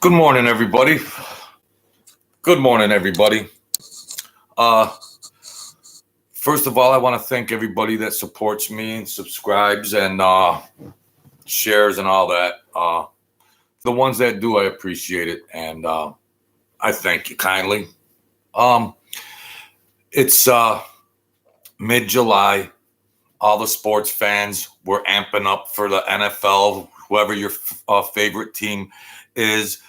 Good morning, everybody. Good morning, everybody. First of all, I want to thank everybody that supports me and subscribes and shares and all that. The ones that do, I appreciate it, and I thank you kindly. It's mid-July. All the sports fans, we're amping up for the NFL, whoever your favorite team is.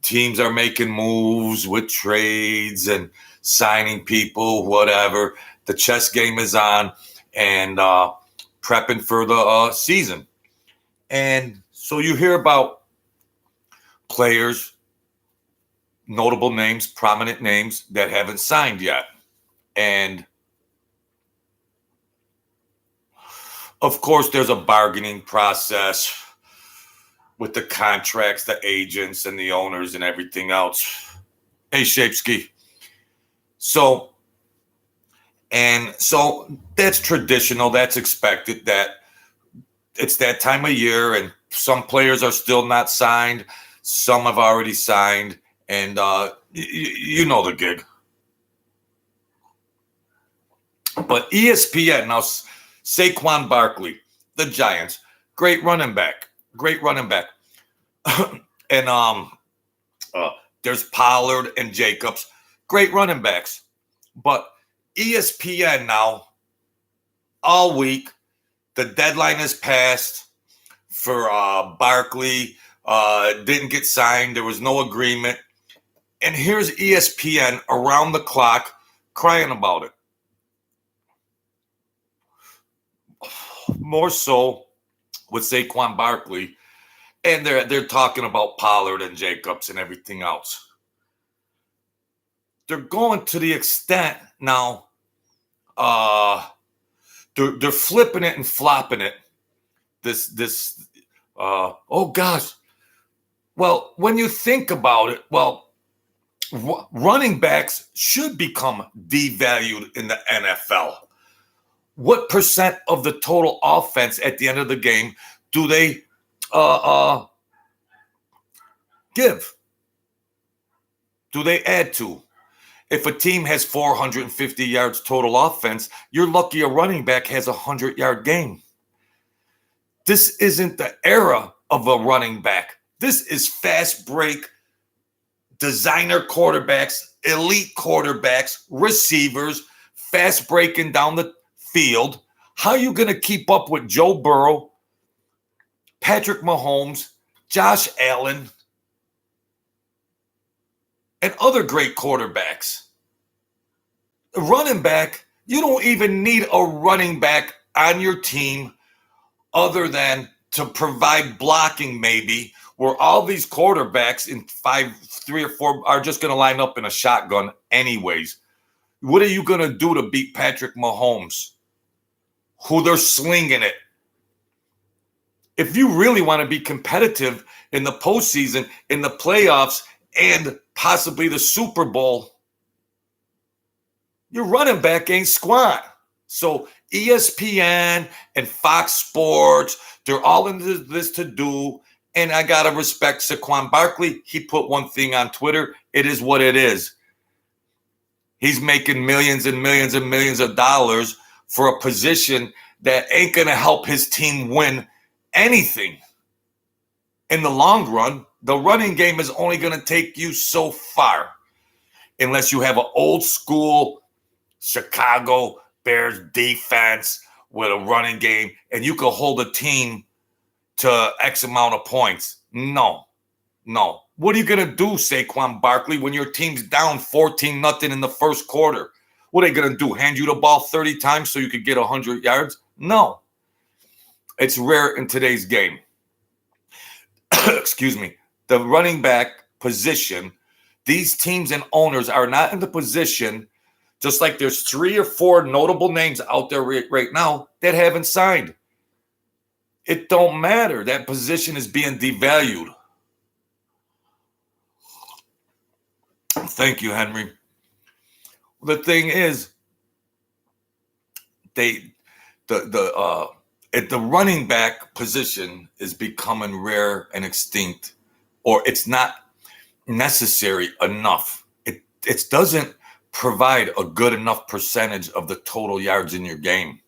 Teams are making moves with trades and signing people, whatever. The chess game is on and prepping for the season. And so you hear about players, notable names, prominent names that haven't signed yet. And of course, there's a bargaining process with the contracts, the agents, and the owners and everything else. Hey, Shapesky. So that's traditional. That's expected. That it's that time of year, and some players are still not signed. Some have already signed, and you know the gig. But ESPN now, Saquon Barkley, the Giants, great running back. And there's Pollard and Jacobs, great running backs. But ESPN now, all week, the deadline is passed for Barkley. Didn't get signed. There was no agreement. And here's ESPN around the clock crying about it. More so with Saquon Barkley. And they're talking about Pollard and Jacobs and everything else. They're going to the extent now, they're flipping it and flopping it. Oh gosh. Well, when you think about it, running backs should become devalued in the NFL. What percent of the total offense at the end of the game do they give? Do they add to? If a team has 450 yards total offense, you're lucky a running back has a 100-yard game. This isn't the era of a running back. This is fast break, designer quarterbacks, elite quarterbacks, receivers, fast breaking down the field. How are you going to keep up with Joe Burrow, Patrick Mahomes, Josh Allen, and other great quarterbacks? A running back, you don't even need a running back on your team other than to provide blocking, maybe, where all these quarterbacks in 3 or 4 are just going to line up in a shotgun anyways. What are you going to do to beat Patrick Mahomes, who they're slinging it? If you really want to be competitive in the postseason, in the playoffs, and possibly the Super Bowl, your running back ain't squat. So ESPN and Fox Sports, they're all into this to do. And I got to respect Saquon Barkley. He put one thing on Twitter. It is what it is. He's making millions and millions and millions of dollars for a position that ain't going to help his team win anything. In the long run, the running game is only going to take you so far unless you have an old school Chicago Bears defense with a running game and you can hold a team to X amount of points. No. What are you going to do, Saquon Barkley, when your team's down 14-0 in the first quarter? What are they going to do, hand you the ball 30 times so you could get 100 yards? No. It's rare in today's game. Excuse me. The running back position, these teams and owners are not in the position, just like there's 3 or 4 notable names out there right now that haven't signed. It don't matter. That position is being devalued. Thank you, Henry. The thing is, the running back position is becoming rare and extinct, or it's not necessary enough. It doesn't provide a good enough percentage of the total yards in your game.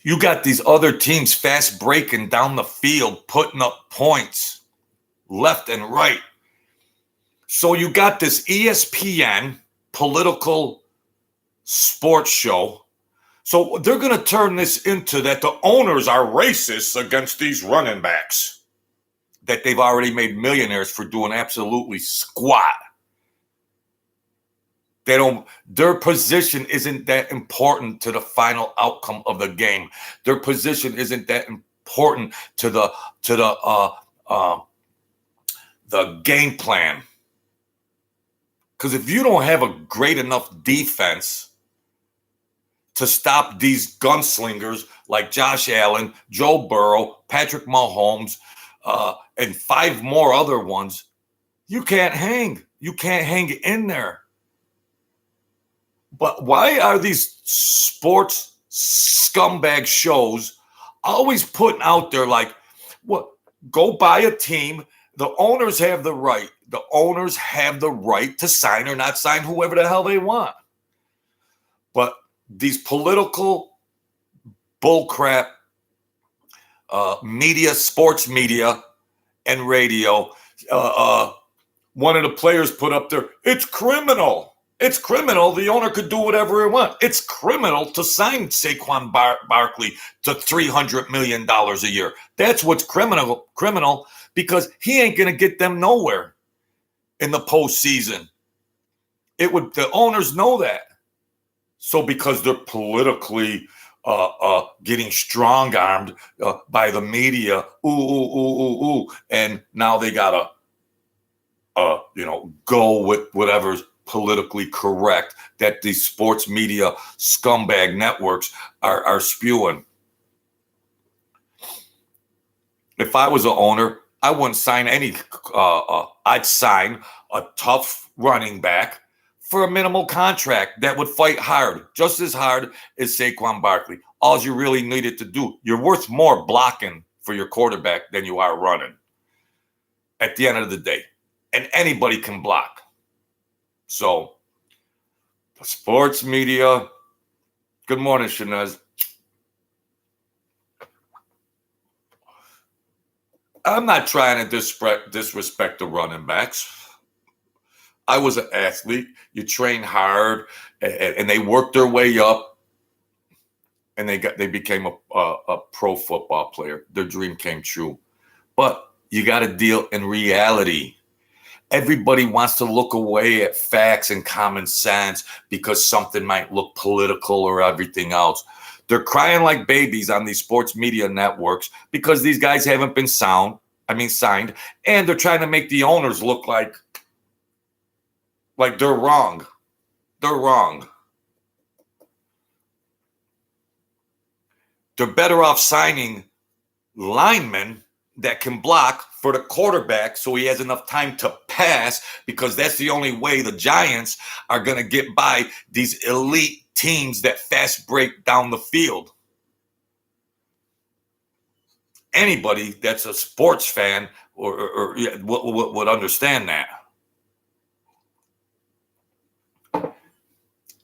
You got these other teams fast breaking down the field, putting up points left and right. So you got this ESPN political sports show. So they're going to turn this into that the owners are racist against these running backs that they've already made millionaires for doing absolutely squat. Their position isn't that important to the final outcome of the game. Their position isn't that important to the game plan. Because if you don't have a great enough defense to stop these gunslingers like Josh Allen, Joe Burrow, Patrick Mahomes, and 5 more other ones, you can't hang. You can't hang in there. But why are these sports scumbag shows always putting out there like, what? Go buy a team. The owners have the right. The owners have the right to sign or not sign whoever the hell they want. But these political bullcrap media, sports media, and radio, one of the players put up there, it's criminal. It's criminal. The owner could do whatever he wants. It's criminal to sign Saquon Barkley to $300 million a year. That's what's criminal because he ain't going to get them nowhere in the postseason. The owners know that. So because they're politically getting strong-armed by the media, and now they got to, go with whatever's politically correct that these sports media scumbag networks are spewing. If I was an owner, I wouldn't sign any. I'd sign a tough running back for a minimal contract that would fight hard, just as hard as Saquon Barkley. All you really needed to do, you're worth more blocking for your quarterback than you are running at the end of the day. And anybody can block. So, the sports media. Good morning, Shanaz. I'm not trying to disrespect the running backs. I was an athlete. You train hard, and they worked their way up, and they became a pro football player. Their dream came true. But you got to deal in reality. Everybody wants to look away at facts and common sense because something might look political or everything else. They're crying like babies on these sports media networks because these guys haven't been signed, and they're trying to make the owners look like they're wrong. They're wrong. They're better off signing linemen that can block for the quarterback so he has enough time to pass, because that's the only way the Giants are going to get by these elite teams that fast break down the field. Anybody that's a sports fan or would understand that.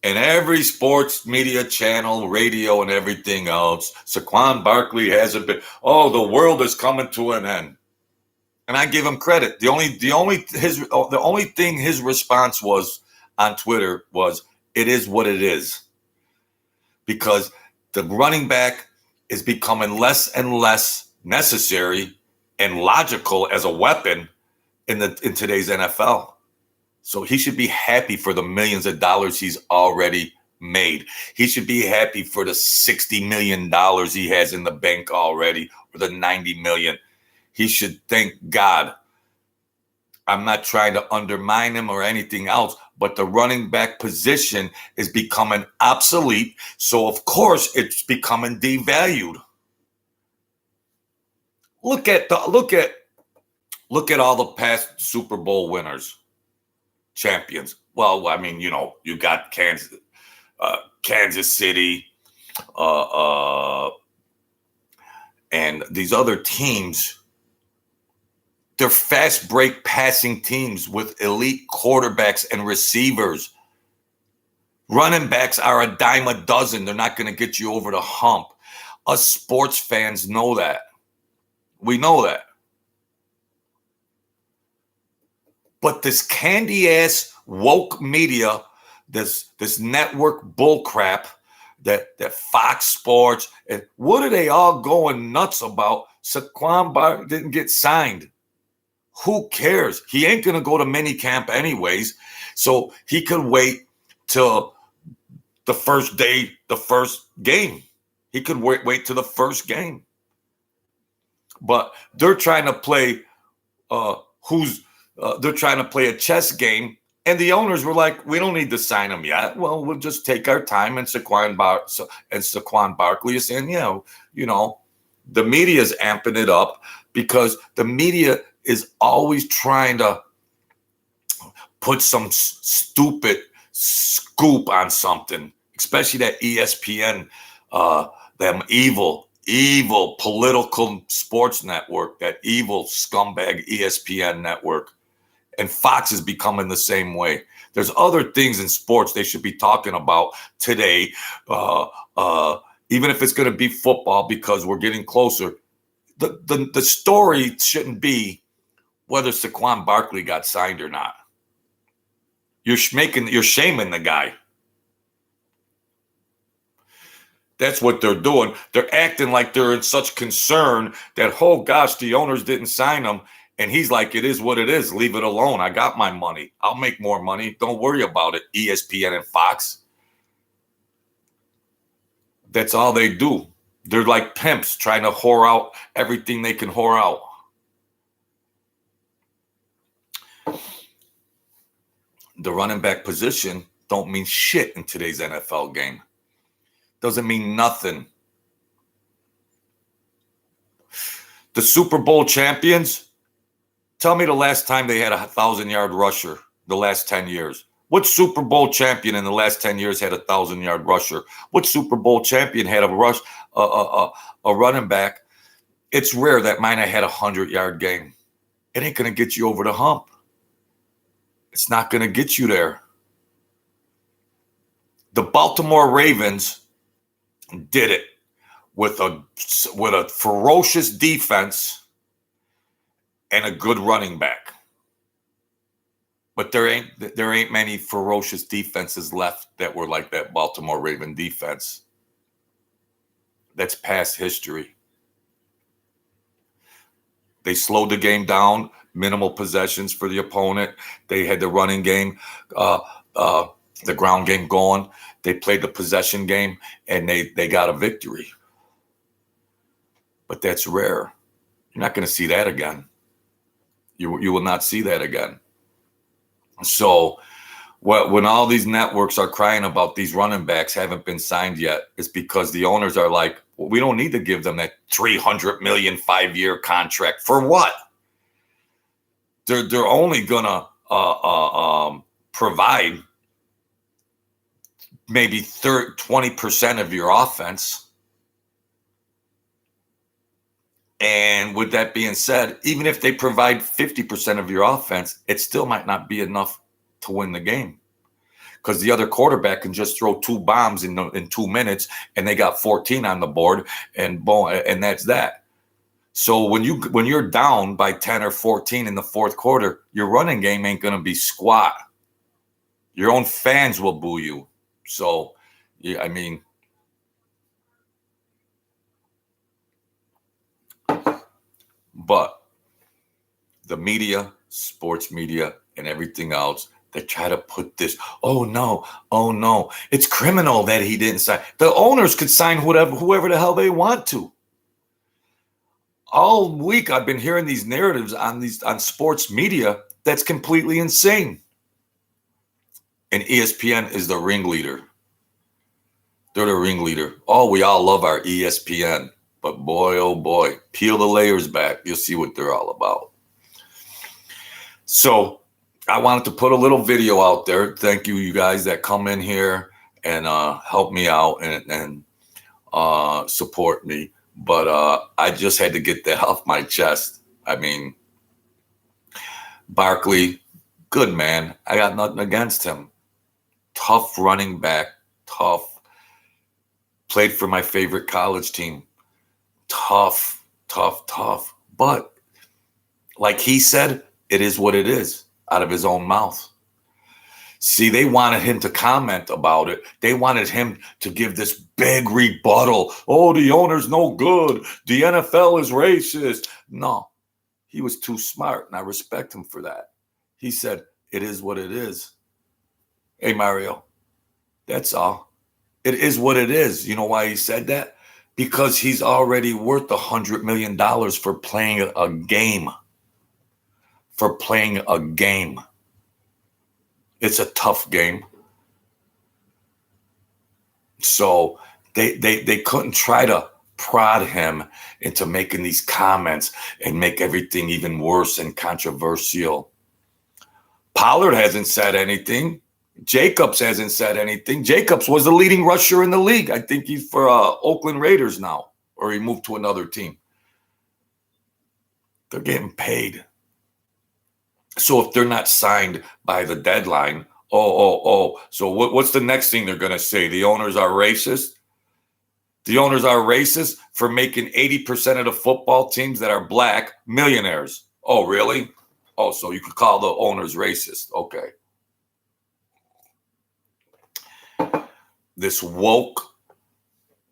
And every sports media channel, radio, and everything else, Saquon Barkley hasn't been. Oh, the world is coming to an end, and I give him credit. The only thing his response was on Twitter was, "It is what it is," because the running back is becoming less and less necessary and logical as a weapon in today's NFL. So he should be happy for the millions of dollars he's already made. He should be happy for the $60 million he has in the bank already, or the $90 million. He should thank God. I'm not trying to undermine him or anything else, but the running back position is becoming obsolete. So of course it's becoming devalued. Look at all the past Super Bowl winners. Champions. Well, I mean, you got Kansas City, and these other teams They're fast break passing teams with elite quarterbacks and receivers. Running backs are a dime a dozen. They're not going to get you over the hump. Us sports fans know that. We know that. But this candy-ass woke media, this network bullcrap, that Fox Sports, and what are they all going nuts about? Saquon Barkley didn't get signed. Who cares? He ain't going to go to minicamp anyways, so he could wait till the first day, the first game. He could wait till the first game. But they're trying to play they're trying to play a chess game, and the owners were like, we don't need to sign him yet. Well, we'll just take our time. And Saquon Barkley is saying, the media is amping it up because the media is always trying to put some stupid scoop on something, especially that ESPN, them evil political sports network, that evil scumbag ESPN network. And Fox is becoming the same way. There's other things in sports they should be talking about today, even if it's going to be football, because we're getting closer. The story shouldn't be whether Saquon Barkley got signed or not. You're shaming the guy. That's what they're doing. They're acting like they're in such concern that, oh gosh, the owners didn't sign him. And he's like, it is what it is. Leave it alone. I got my money. I'll make more money. Don't worry about it, ESPN and Fox. That's all they do. They're like pimps trying to whore out everything they can whore out. The running back position don't mean shit in today's NFL game. Doesn't mean nothing. The Super Bowl champions, tell me the last time they had a 1,000-yard rusher, the last 10 years. What Super Bowl champion in the last 10 years had a 1,000-yard rusher? What Super Bowl champion had a running back? It's rare that mine had a 100-yard game. It ain't going to get you over the hump. It's not going to get you there. The Baltimore Ravens did it with a ferocious defense and a good running back. But there ain't many ferocious defenses left that were like that Baltimore Raven defense. That's past history. They slowed the game down, minimal possessions for the opponent. They had the running game, the ground game going. They played the possession game, and they got a victory. But that's rare. You're not going to see that again. You will not see that again. So when all these networks are crying about these running backs haven't been signed yet, it's because the owners are like, well, we don't need to give them that $300 million 5-year contract. For what? They're only gonna provide maybe 20% of your offense. And with that being said, even if they provide 50% of your offense, it still might not be enough to win the game, because the other quarterback can just throw 2 bombs in 2 minutes, and they got 14 on the board, and that's that. So when you're down by 10 or 14 in the fourth quarter, your running game ain't gonna be squat. Your own fans will boo you. So, yeah, I mean. But the media, sports media, and everything else, they try to put this, oh no, it's criminal that he didn't sign. The owners could sign whoever the hell they want to. All week I've been hearing these narratives on sports media that's completely insane. And ESPN is the ringleader. They're the ringleader. Oh, we all love our ESPN. But boy, oh boy, peel the layers back. You'll see what they're all about. So I wanted to put a little video out there. Thank you guys that come in here and help me out and support me. But I just had to get that off my chest. I mean, Barkley, good man. I got nothing against him. Tough running back, tough. Played for my favorite college team. Tough, tough, tough. But like he said, it is what it is, out of his own mouth. See, they wanted him to comment about it. They wanted him to give this big rebuttal. Oh, the owner's no good. The NFL is racist. No, he was too smart, and I respect him for that. He said, it is what it is. Hey, Mario, that's all. It is what it is. You know why he said that? Because he's already worth $100 million for playing a game. For playing a game. It's a tough game. So they couldn't try to prod him into making these comments and make everything even worse and controversial. Pollard hasn't said anything. Jacobs hasn't said anything. Jacobs was the leading rusher in the league. I think he's for Oakland Raiders now, or he moved to another team. They're getting paid. So if they're not signed by the deadline, so what's the next thing they're going to say? The owners are racist? The owners are racist for making 80% of the football teams that are black millionaires. Oh, really? Oh, so you could call the owners racist. Okay. This woke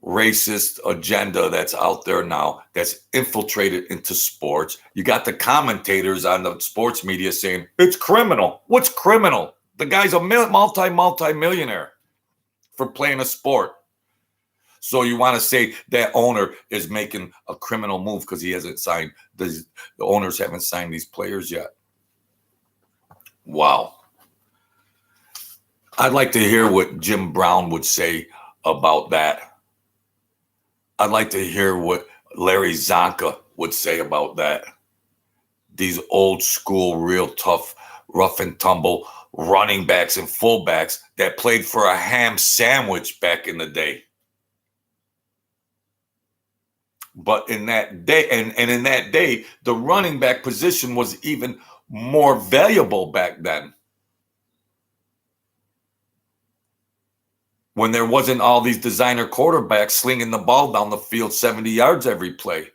racist agenda that's out there now, that's infiltrated into sports. You got the commentators on the sports media saying, it's criminal. What's criminal? The guy's a multi-millionaire for playing a sport. So you want to say that owner is making a criminal move because he hasn't signed, the owners haven't signed these players yet. Wow. I'd like to hear what Jim Brown would say about that. I'd like to hear what Larry Zonka would say about that. These old school, real tough, rough and tumble running backs and fullbacks that played for a ham sandwich back in the day. But in that day, and in that day, the running back position was even more valuable back then. When there wasn't all these designer quarterbacks slinging the ball down the field 70 yards every play.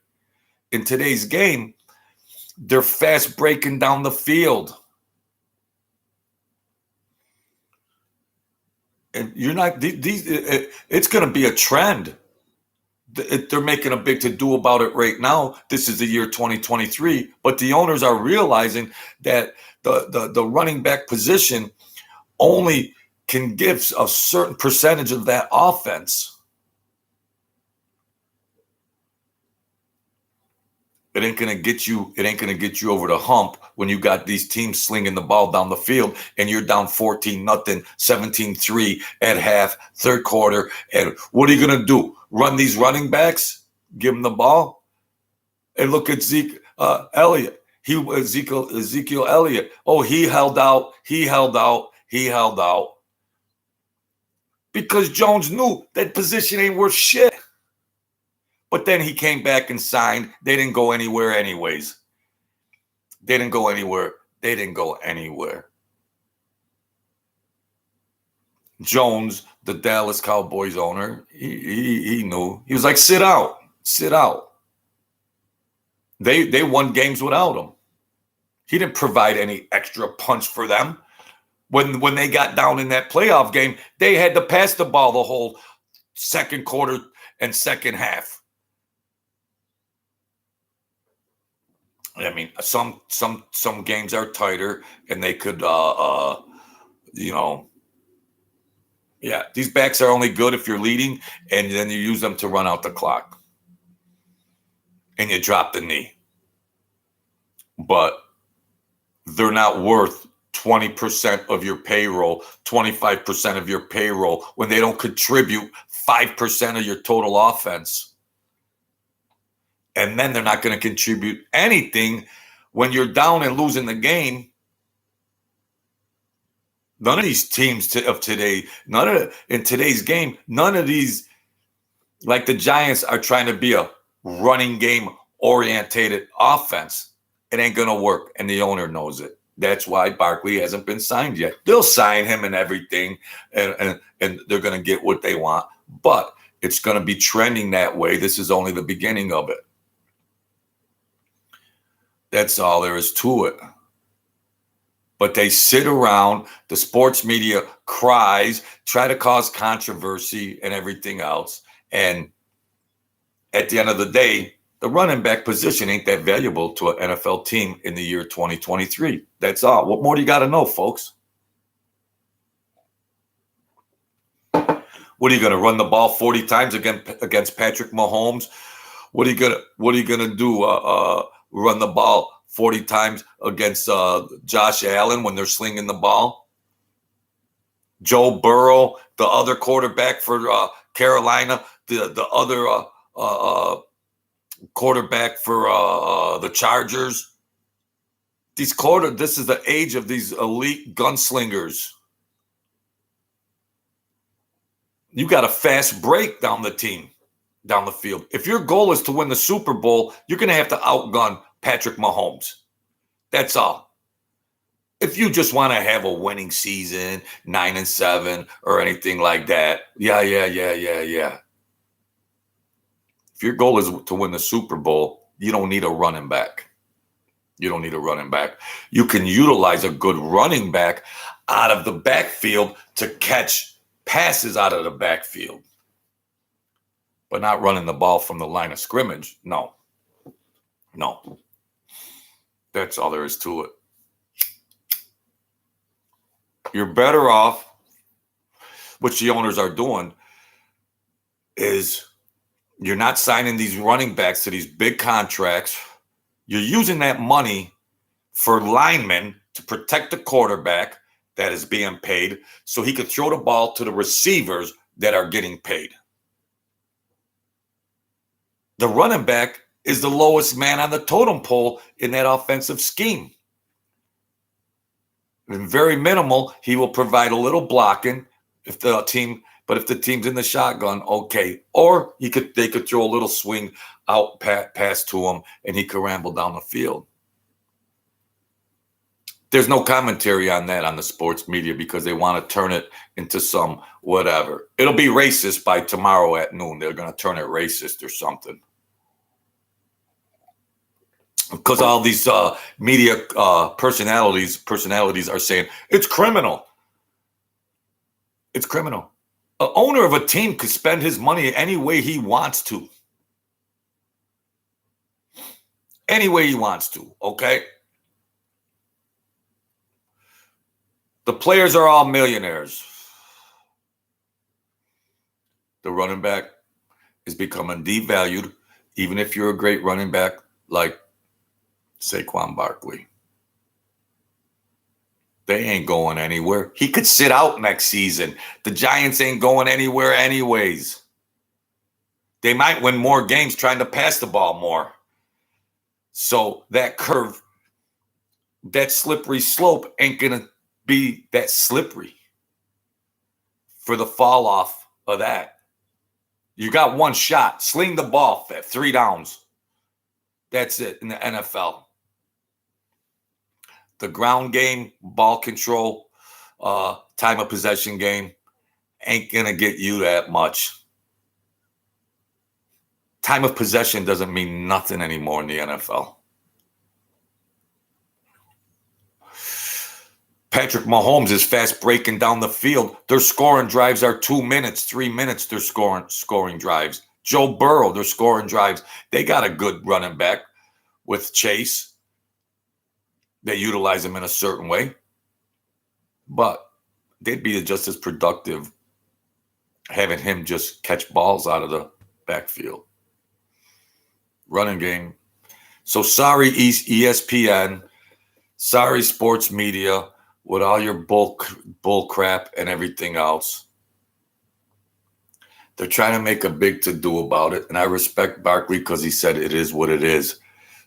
In today's game, they're fast breaking down the field. And you're not, it's going to be a trend. They're making a big to-do about it right now. This is the year 2023, but the owners are realizing that the running back position only can give a certain percentage of that offense. It ain't gonna get you over the hump when you got these teams slinging the ball down the field and you're down 14-0, 17-3 at half, third quarter. And what are you gonna do? Run these running backs? Give them the ball? And look at Elliott. Ezekiel Elliott. Oh, he held out. Because Jones knew that position ain't worth shit. But then he came back and signed. They didn't go anywhere anyways. They didn't go anywhere. Jones, the Dallas Cowboys owner, he knew. He was like, sit out. They won games without him. He didn't provide any extra punch for them. When they got down in that playoff game, they had to pass the ball the whole second quarter and second half. I mean, some games are tighter, and they could, these backs are only good if you're leading, and then you use them to run out the clock, and you drop the knee. But they're not worth 20% of your payroll, 25% of your payroll when they don't contribute 5% of your total offense. And then they're not going to contribute anything when you're down and losing the game. None of these teams of today, in today's game, none of these, like the Giants, are trying to be a running game orientated offense. It ain't going to work, and the owner knows it. That's why Barkley hasn't been signed yet. They'll sign him and everything, and they're going to get what they want. But it's going to be trending that way. This is only the beginning of it. That's all there is to it. But they sit around, the sports media cries, try to cause controversy and everything else. And at the end of the day, the running back position ain't that valuable to an NFL team in the year 2023. That's all. What more do you got to know, folks? What are you going to run the ball 40 times against Patrick Mahomes? What are you gonna do? Run the ball 40 times against Josh Allen when they're slinging the ball? Joe Burrow, the other quarterback for Carolina, the other quarterback for the Chargers. This is the age of these elite gunslingers. You got a fast break down the field. If your goal is to win the Super Bowl, you're going to have to outgun Patrick Mahomes. That's all. If you just want to have a winning season, 9-7 or anything like that, yeah. If your goal is to win the Super Bowl, you don't need a running back. You can utilize a good running back out of the backfield to catch passes out of the backfield, but not running the ball from the line of scrimmage. No. That's all there is to it. You're better off, which the owners are doing, is you're not signing these running backs to these big contracts. You're using that money for linemen to protect the quarterback that is being paid so he could throw the ball to the receivers that are getting paid. The running back is the lowest man on the totem pole in that offensive scheme. And very minimal, he will provide a little blocking if the team's in the shotgun, okay. Or they could throw a little swing out pass to him and he could ramble down the field. There's no commentary on that on the sports media because they want to turn it into some whatever. It'll be racist by tomorrow at noon. They're going to turn it racist or something. Because all these media personalities are saying it's criminal. It's criminal. An owner of a team could spend his money any way he wants to. Any way he wants to, okay? The players are all millionaires. The running back is becoming devalued, even if you're a great running back like Saquon Barkley. They ain't going anywhere. He could sit out next season. The Giants ain't going anywhere anyways. They might win more games trying to pass the ball more. So that curve, that slippery slope ain't going to be that slippery for the fall off of that. You got one shot. Sling the ball at 3 downs. That's it in the NFL. The ground game, ball control, time of possession game ain't going to get you that much. Time of possession doesn't mean nothing anymore in the NFL. Patrick Mahomes is fast breaking down the field. Their scoring drives are 2 minutes, 3 minutes. They're scoring drives. Joe Burrow, they're scoring drives. They got a good running back with Chase. They utilize him in a certain way, but they'd be just as productive having him just catch balls out of the backfield. Running game. So sorry, ESPN. Sorry, sports media, with all your bull crap and everything else. They're trying to make a big to-do about it, and I respect Barkley because he said it is what it is.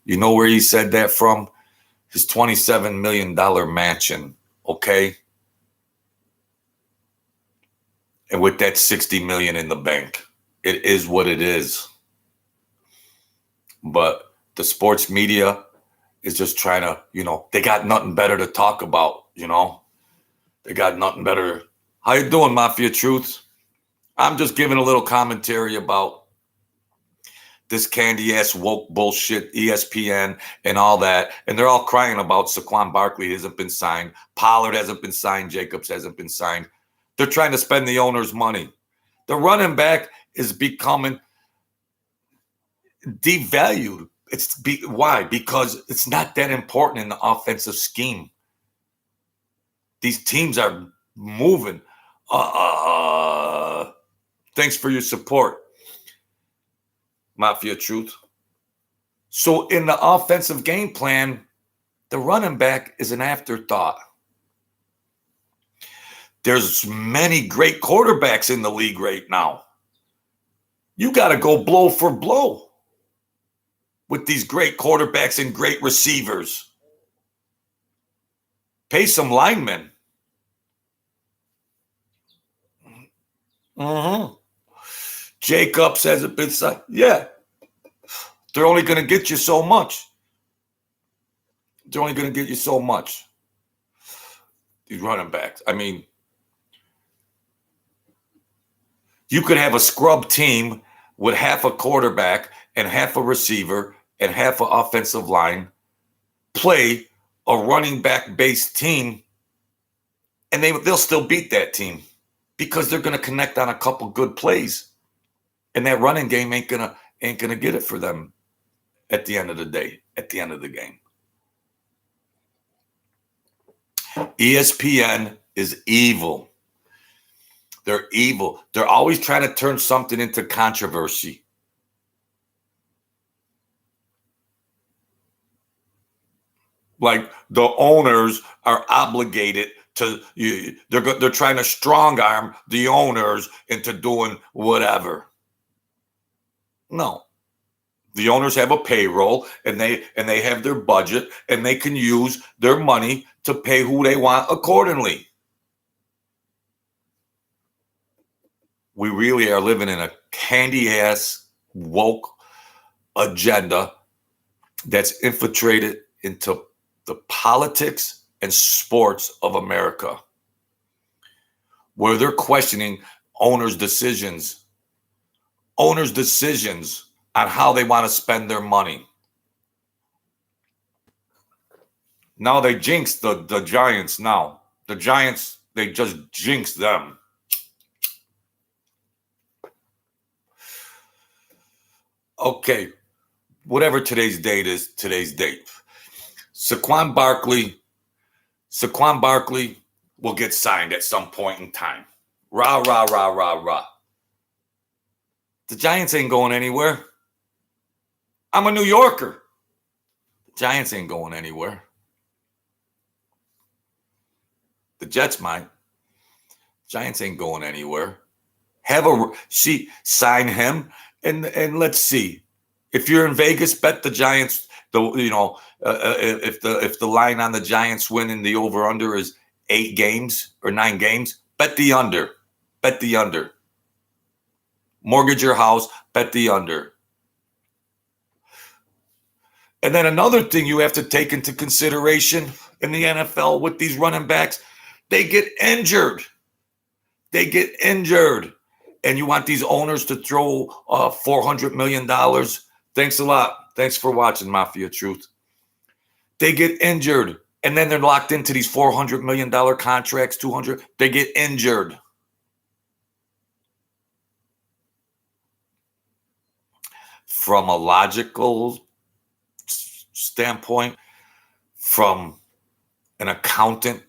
You know where he said that from? His $27 million mansion, okay? And with that $60 million in the bank, it is what it is. But the sports media is just trying to, they got nothing better to talk about, They got nothing better. How you doing, Mafia Truth? I'm just giving a little commentary about this candy-ass woke bullshit, ESPN and all that. And they're all crying about Saquon Barkley hasn't been signed. Pollard hasn't been signed. Jacobs hasn't been signed. They're trying to spend the owner's money. The running back is becoming devalued. Why? Because it's not that important in the offensive scheme. These teams are moving. Thanks for your support, Mafia Truth. So in the offensive game plan, the running back is an afterthought. There's many great quarterbacks in the league right now. You got to go blow for blow with these great quarterbacks and great receivers. Pay some linemen. Jacobs hasn't been signed. Yeah. They're only going to get you so much. They're only going to get you so much. These running backs. I mean, you could have a scrub team with half a quarterback and half a receiver and half an offensive line play a running back-based team, and they'll still beat that team because they're going to connect on a couple good plays, and that running game ain't gonna get it for them at the end of the day, at the end of the game. ESPN is evil. They're evil. They're always trying to turn something into controversy. Like the owners are obligated to, they're trying to strong arm the owners into doing whatever. No. The owners have a payroll and they have their budget and they can use their money to pay who they want accordingly. We really are living in a candy-ass woke agenda that's infiltrated into the politics and sports of America, where they're questioning owners' decisions on how they want to spend their money. Now they jinxed the Giants now. The Giants, they just jinxed them. Okay, whatever today's date is, today's date. Saquon Barkley will get signed at some point in time. Rah, rah, rah, rah, rah. The Giants ain't going anywhere. I'm a New Yorker. The Giants ain't going anywhere. The Jets might. Giants ain't going anywhere. Sign him, and let's see. If you're in Vegas, bet the Giants. If the line on the Giants winning the over under is 8 games or 9 games, bet the under. Bet the under. Mortgage your house, bet the under. And then another thing you have to take into consideration in the NFL with these running backs, they get injured. And you want these owners to throw $400 million. Thanks a lot. Thanks for watching, Mafia Truth. They get injured, and then they're locked into these $400 million contracts, $200. They get injured. From a logical standpoint, from an accountant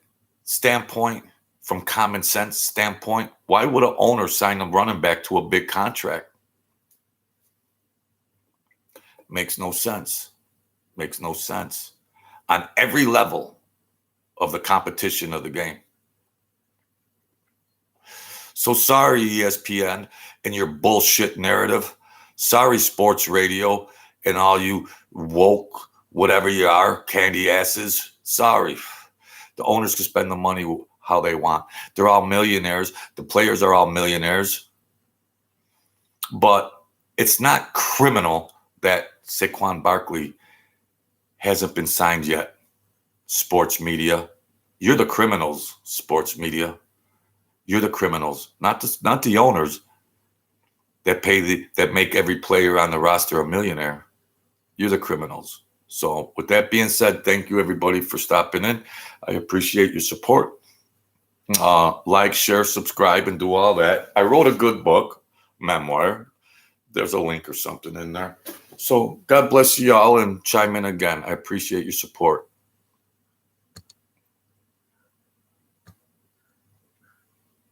standpoint, from common sense standpoint, why would an owner sign a running back to a big contract? Makes no sense. Makes no sense on every level of the competition of the game. So sorry, ESPN and your bullshit narrative. Sorry, sports radio and all you woke, whatever you are, candy asses. Sorry. The owners can spend the money how they want. They're all millionaires. The players are all millionaires. But it's not criminal that Saquon Barkley hasn't been signed yet. Sports media, you're the criminals. Sports media, you're the criminals, not the owners that make every player on the roster a millionaire. You're the criminals. So with that being said, thank you everybody for stopping in. I appreciate your support. Like, share, subscribe, and do all that. I wrote a good book, memoir. There's a link or something in there. So God bless you all, and chime in again. I appreciate your support.